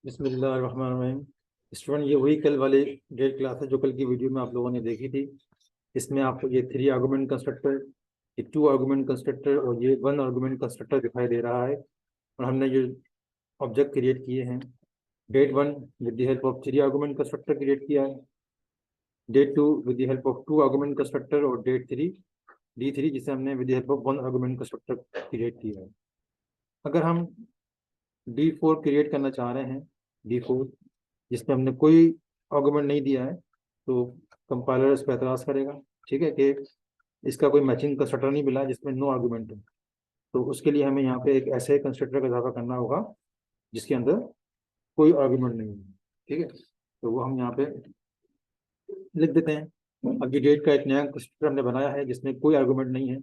बिस्मिल्लाहिर्रहमानिर्रहीम। स्टूडेंट, ये वही कल वाली डेट क्लास है जो कल की वीडियो में आप लोगों ने देखी थी। इसमें आपको ये 3 आर्गुमेंट कंस्ट्रक्टर, ये 2 आर्गुमेंट कंस्ट्रक्टर और ये 1 आर्गुमेंट कंस्ट्रक्टर दिखाई दे रहा है। और हमने ये ऑब्जेक्ट क्रिएट किए हैं। Date 1 with the help of 3 argument constructor create किया है। Date 2 with the help of 2 argument constructor और डेट 3 D3 जिसे हमने with the help of 1 argument constructor create किया है। अगर हम D4 क्रिएट करना चाह रहे हैं, D4 जिसमें हमने कोई आर्गुमेंट नहीं दिया है, तो कंपाइलर इस पर एतराज़ करेगा। ठीक है कि इसका कोई मैचिंग कंस्ट्रक्टर नहीं मिला जिसमें नो आर्गुमेंट है। तो उसके लिए हमें यहाँ पे एक ऐसे कंस्ट्रक्टर का इजाफा करना होगा जिसके अंदर कोई आर्गुमेंट नहीं है। ठीक है, तो वो हम यहाँ पे लिख देते हैं। अब ये डेट का एक नया कंस्ट्रक्टर हमने बनाया है जिसमें कोई आर्गुमेंट नहीं है,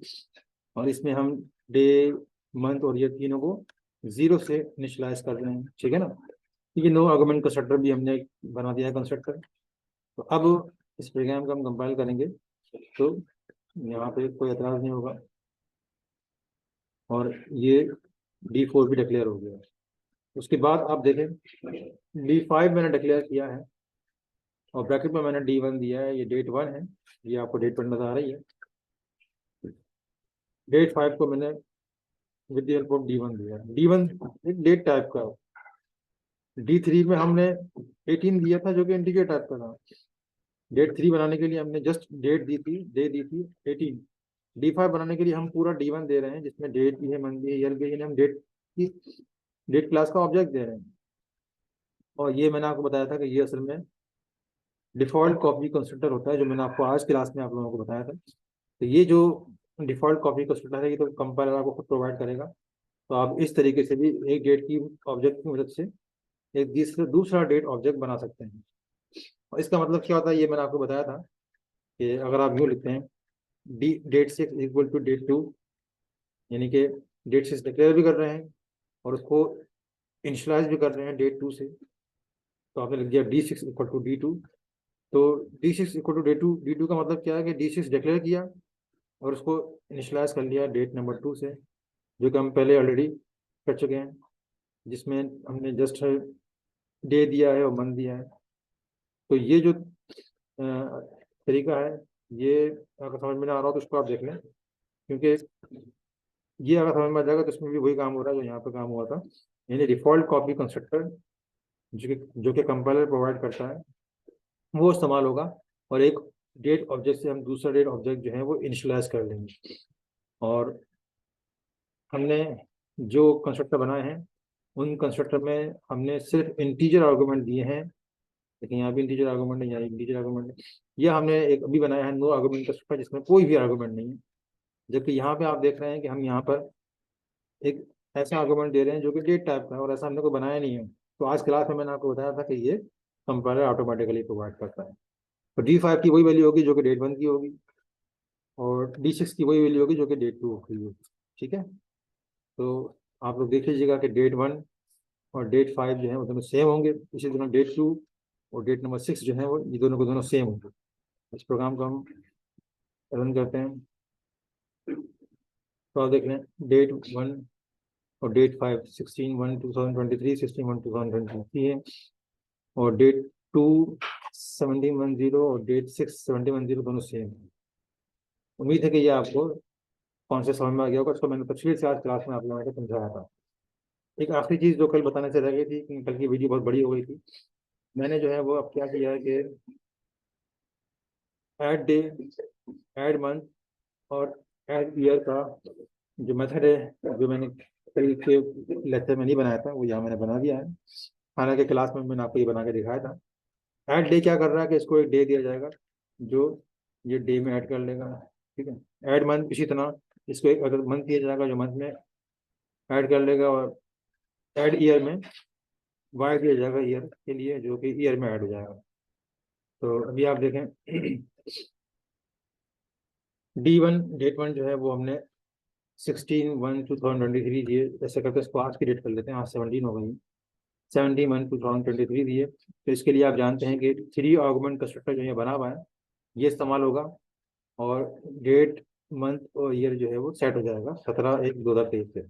और इसमें हम डे, मंथ और ईयर तीनों को 0 से इनिशियलाइज कर रहे हैं। ठीक है ना, ये नो आर्गुमेंट कंस्ट्रक्टर भी हमने बना दिया है कंस्ट्रक्टर। तो अब इस प्रोग्राम को हम कंपाइल करेंगे तो यहाँ पे कोई एतराज़ नहीं होगा, और ये D4 भी डिक्लेयर हो गया। उसके बाद आप देखें D5 मैंने डिक्लेयर किया है और ब्रैकेट में मैंने D1 दिया है। ये डेट 1 है, ये आपको डेट 1 नजर आ रही है। डेट 5 को मैंने with the help of D1 दिया है। D1 एक डेट टाइप का। D3 में हमने 18 दिया था जो कि इंटीजर टाइप का था। डेट 3 बनाने के लिए हमने जस्ट डेट दी थी, दे दी थी 18। D5 बनाने के लिए हम पूरा D1 दे रहे हैं जिसमें डेट भी है, मंथ भी है, ईयर भी है। हम डेट की डेट क्लास का ऑब्जेक्ट दे रहे हैं। और ये मैंने आपको बताया था कि ये असल में डिफॉल्ट कॉपी कंस्ट्रक्टर होता है, जो मैंने आपको आज क्लास में आप लोगों को बताया था। तो ये जो डिफॉल्ट कॉपी कंस्ट्रक्टर है ये तो कंपाइलर आपको खुद प्रोवाइड करेगा। तो आप इस तरीके से भी एक डेट की ऑब्जेक्ट की मदद से एक दूसरा डेट ऑब्जेक्ट बना सकते हैं। और इसका मतलब क्या होता है ये मैंने आपको बताया था कि अगर आप यूँ लिखते हैं डेट 6 इक्वल टू डेट 2, यानी कि डेट 6 डिक्लेयर भी कर रहे हैं और उसको इनिशलाइज भी कर रहे हैं डेट 2 से। तो आपने लिख दिया D6 इक्वल टू D2। तो D6 इक्वल टू D2 का मतलब क्या है कि D6 डिक्लेयर किया और उसको इनिशलाइज कर लिया डेट नंबर 2 से, जो कि हम पहले ऑलरेडी कर चुके हैं, जिसमें हमने जस्ट डे दिया है और मंथ दिया है। तो ये जो तरीका है, ये अगर समझ में ना आ रहा हो तो उसको आप देख लें, क्योंकि ये अगर समझ में आ जाएगा तो इसमें भी वही काम हो रहा है जो यहाँ पे काम हुआ था। यानी डिफॉल्ट कॉपी कंस्ट्रक्टर जो कि कंपाइलर प्रोवाइड करता है वो इस्तेमाल होगा, और एक डेट ऑब्जेक्ट से हम दूसरा डेट ऑब्जेक्ट जो है वो इनिशियलाइज कर लेंगे। और हमने जो कंस्ट्रक्टर बनाए हैं उन कंस्ट्रक्टर में हमने सिर्फ इंटीजर आर्गूमेंट दिए हैं, लेकिन यहाँ भी इंटीजर आर्गूमेंट है, यहाँ इंटीजर आर्गूमेंट है। यह हमने एक अभी बनाया है नो आर्गूमेंट कंस्ट्रक्टर जिसमें कोई भी आर्गूमेंट नहीं है। जबकि यहाँ पे आप देख रहे हैं कि हम यहाँ पर एक ऐसा आर्गूमेंट दे रहे हैं जो कि डेट टाइप का है, और ऐसा हमने कोई बनाया नहीं है। तो आज क्लास में मैंने आपको बताया था कि ये कंपाइलर ऑटोमेटिकली प्रोवाइड करता है। तो D5 की वही वैल्यू होगी जो कि डेट 1 की होगी, और D6 की वही वैल्यू होगी जो कि डेट 2 की होगी। ठीक है, तो आप लोग देख लीजिएगा कि डेट 1 और डेट 5 जो है वो दोनों सेम होंगे। इसी तरह डेट 2 और डेट नंबर 6 जो है वो ये दोनों को दोनों सेम होंगे। इस प्रोग्राम को हम रन करते हैं तो आप देख लें डेट 1 और डेट 5 16/1/2023, 16/1/2023 है, और डेट 2 17/10 और डेट 6 17/10 दोनों सेम है। उम्मीद है कि ये आपको कौन से समझ में आ गया होगा। इसको मैंने पिछली से आज क्लास में आप लोगों को समझाया था। एक आखिरी चीज़ जो कल बताने से रह गई थी, क्योंकि कल की वीडियो बहुत बड़ी हो गई थी, मैंने जो है वो अब क्या किया है कि ऐड डे, ऐड मंथ और ऐड ईयर का जो मेथड है जो मैंने कल के लेक्चर में नहीं बनाया था वो यहाँ मैंने बना दिया है। हालांकि क्लास में मैंने आपको ये बना के दिखाया था। ऐड डे क्या कर रहा है कि इसको एक डे दिया जाएगा जो ये डे में ऐड कर लेगा। ठीक है, ऐड मंथ इसी तरह इसको एक अगर मंथ दिया जाएगा जो मंथ में ऐड कर लेगा, और ऐड ईयर में वाई दिया जाएगा ईयर के लिए जो कि ईयर में ऐड हो जाएगा। तो अभी आप देखें D1 डेट 1 जो है वो हमने 16/1/2023 दिए। ऐसे करके इसको आज की डेट कर लेते हैं, आज 17 हो गई, 17/1/2023 दिए। तो इसके लिए आप जानते हैं कि 3 आर्गुमेंट कंस्ट्रक्टर जो ये बना हुआ है ये इस्तेमाल होगा, और डेट, मंथ और ईयर जो है वो सेट हो जाएगा 17/1/2023 से।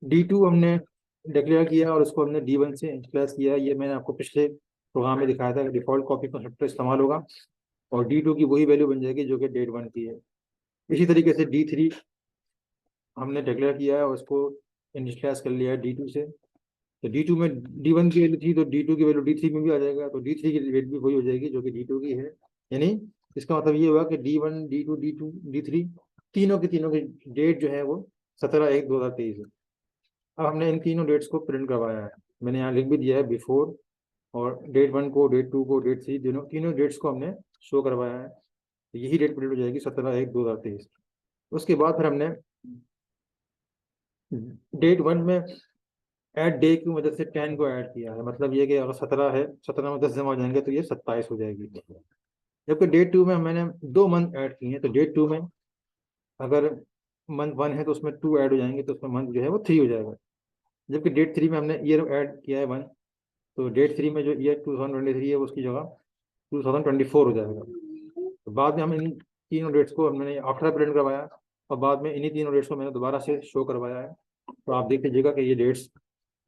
D2 हमने डिक्लेयर किया और उसको हमने D1 से इनिशियलाइज किया। ये मैंने आपको पिछले प्रोग्राम में दिखाया था कि डिफॉल्ट कॉपी कंस्ट्रक्टर इस्तेमाल होगा और D2 की वही वैल्यू बन जाएगी जो कि date1 की है। इसी तरीके से D3 हमने डिक्लेयर किया है और उसको इनिशियलाइज कर लिया है D2 से। तो D2 में D1 की वैल्यू थी तो D2 की वैल्यू D3 में भी आ जाएगा, तो D3 की वैल्यू भी वही हो जाएगी जो कि D2 की है। यानी इसका मतलब ये हुआ कि D1 D2 D2 D3 तीनों की डेट जो है वो 17/1/2023 है। अब हमने इन तीनों डेट्स को प्रिंट करवाया है, मैंने यहाँ लिख भी दिया है बिफोर, और date1 को date2 को date3 तीनों डेट्स को हमने शो करवाया है। तो यही डेट प्रिंट हो जाएगी 17/1/2023। उसके बाद फिर हमने date1 में ऐड डे की वजह से 10 को ऐड किया है, मतलब ये कि अगर 17 है, 17 में 10 जमा हो जाएंगे तो ये 27 हो जाएगी। जबकि date2 में मैंने 2 मंथ ऐड किए हैं, तो date2 में अगर मंथ 1 है तो उसमें 2 ऐड हो जाएंगे, तो उसमें मंथ जो है वो 3 हो जाएगा। जबकि date3 में हमने ईयर ऐड किया है 1, तो date3 में जो ईयर 2023 है उसकी जगह 2024 हो जाएगा। तो बाद में हम इन तीनों डेट्स को हमने आफ्टर प्रिंट करवाया और बाद में इन्हीं तीनों डेट्स को मैंने दोबारा से शो करवाया है। तो आप देख लीजिएगा कि ये डेट्स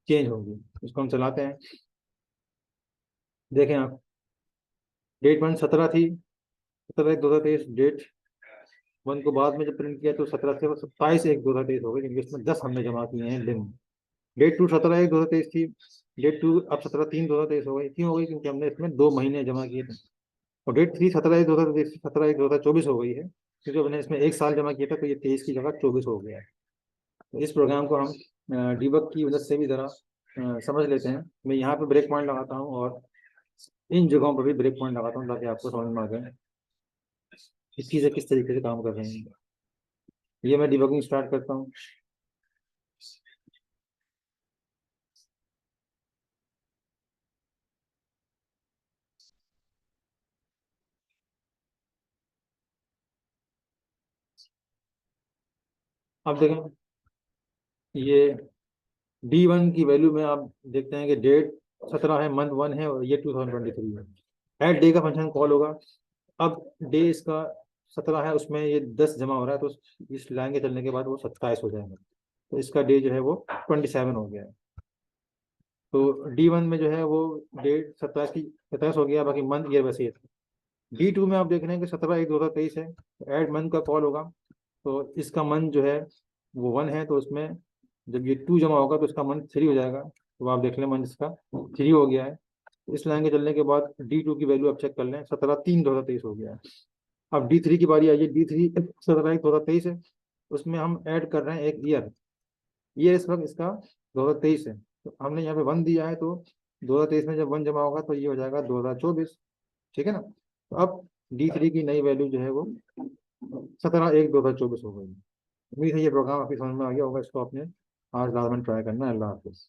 चेंज होंगी। इसको हम चलाते हैं, देखें आप। date1 17 थी, 17/1/2023। date1 को बाद में जब प्रिंट किया तो 17 से 27/1/2023 हो गई, क्योंकि इसमें 10 हमने जमा किए हैं दिन। date2 17/1/2023 थी, date2 अब 17/3/2023 हो गई। क्यों हो गई? क्योंकि हमने इसमें 2 महीने जमा किए थे। और date3 17/1/2023 17/1/2024 हो गई है, क्योंकि हमने इसमें 1 साल जमा किया था, तो ये 23 की जगह 24 हो गया है। तो इस प्रोग्राम को हम डिबग की मदद से भी ज़रा समझ लेते हैं। मैं यहाँ पे ब्रेक पॉइंट लगाता हूँ और इन जगहों पर भी ब्रेक पॉइंट लगाता हूँ, ताकि आपको समझ में आ जाए इस चीज़ें किस तरीके से काम कर रहे हैं। ये मैं डिबगिंग स्टार्ट करता हूँ। अब देखें, ये D1 की वैल्यू में आप देखते हैं कि डेट 17 है, मंथ 1 है और ये 2023 है। ऐड डे का फंक्शन कॉल होगा। अब डे इसका 17 है, उसमें ये 10 जमा हो रहा है, तो इस लाइन के चलने के बाद वो 27 हो जाएगा। तो इसका डे जो है वो 27 हो गया है। तो D1 में जो है वो डेट 27 हो गया, बाकी मंथ ईयर वैसे ही था। D2 में आप देख रहे हैं कि 17/1/2023 है, तो ऐड मंथ का कॉल होगा। तो इसका मंथ जो है वो 1 है, तो उसमें जब ये 2 जमा होगा तो इसका मंथ 3 हो जाएगा। तो आप देख लें मंथ इसका 3 हो गया है। तो इस लाइन के चलने के बाद D2 की वैल्यू आप चेक कर लें, 17/3/2023 हो गया है। अब D3 की बारी आई है। D3 17/1/2023 है, उसमें हम ऐड कर रहे हैं एक ईयर। ईयर इस वक्त इसका 2023 है, तो हमने यहाँ पे 1 दिया है, तो 2023 में जब 1 जमा होगा तो ये हो जाएगा 2024। ठीक है ना? तो अब D3 की नई वैल्यू जो है वो 17/1/2024 हो गई। उम्मीद है ये प्रोग्राम आपकी समझ में आ गया होगा। इसको आपने आज रात में ट्राई करना है। अल्लाह हाफिज़।